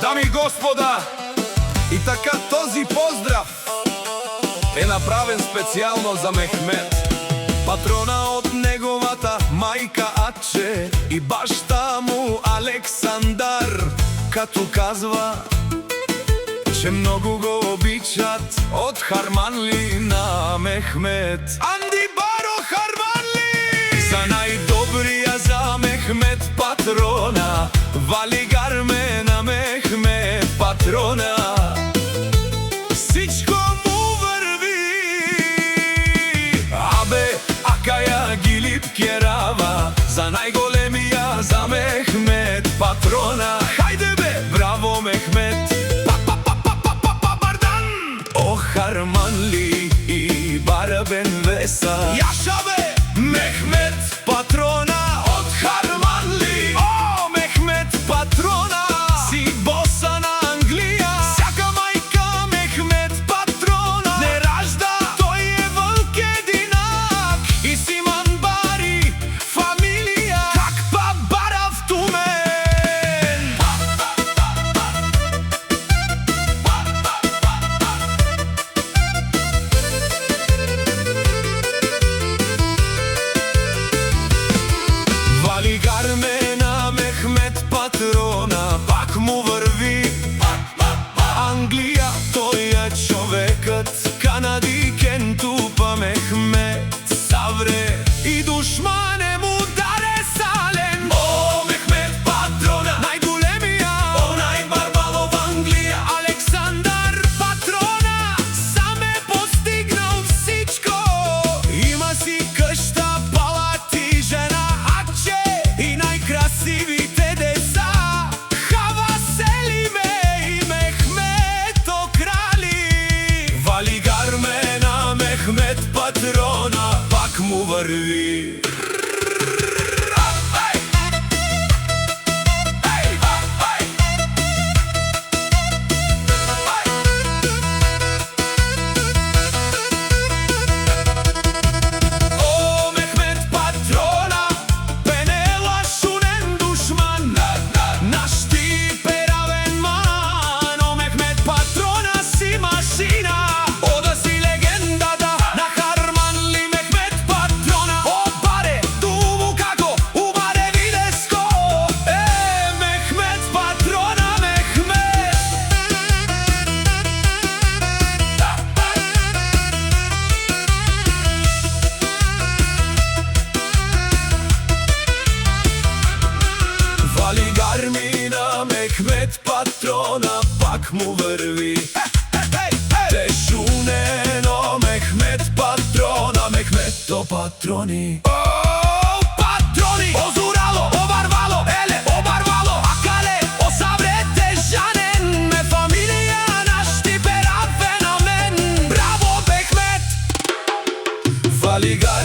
Дами и господа, и така този поздрав е направен специјално за Мехмет, патрона од неговата мајка Аче и башта му Александар, като казва, че многу го обичат од Харманли на Мехмет. Анди Баро Харманли! За најдобрија за Мехмет патрона, Валигар ме на Мехмет патрона. Всичко му върви, абе, акаја Гилип Керава, за најголемија за Мехмет патрона. Хајде бе, браво Мехмет! О Харманли и Барабен Веса, јаша бе, Мехмет патрона од Харманли. О, Мехмет патрона, си боса на Англија, сяка мајка Мехмет патрона. Не ражда, тој е вълк единак и Симан Бари фамилија, как па барав тумен. Валигар ме на Мехмет патрона, пак му върви. Англија, тој е човекът, канадикен тупа Мехмет савре и душмане му даре сален. О, Мехмет патрона, најголемија, онај барбало в Англија, Александар патрона, сам е постигнал всичко. Има си къща, палати, жена Аче и најкрасивите деца. Хава Селиме и Мехмето крали. Валигар ме на Мехмет патрона, пак му върви. О, Мехмет патрона, пенела шунен душман, нашти перавен ман. О, Мехмет патрона си машина, ода си легендата на Харманли. Мехмет патрона, о баре, туву како, убаре видеско. Мехмет патрона, Мехмет. Валигар ми на Мехмет патрона, пак му върви. Те шунено Мехмет патрона, Мехмето патрони. О, патрони! Озурало, обарвало, еле, обарвало, акале, осаврете жанен, ме фамилија нашти пераве на мен. Браво Мехмет! Валигар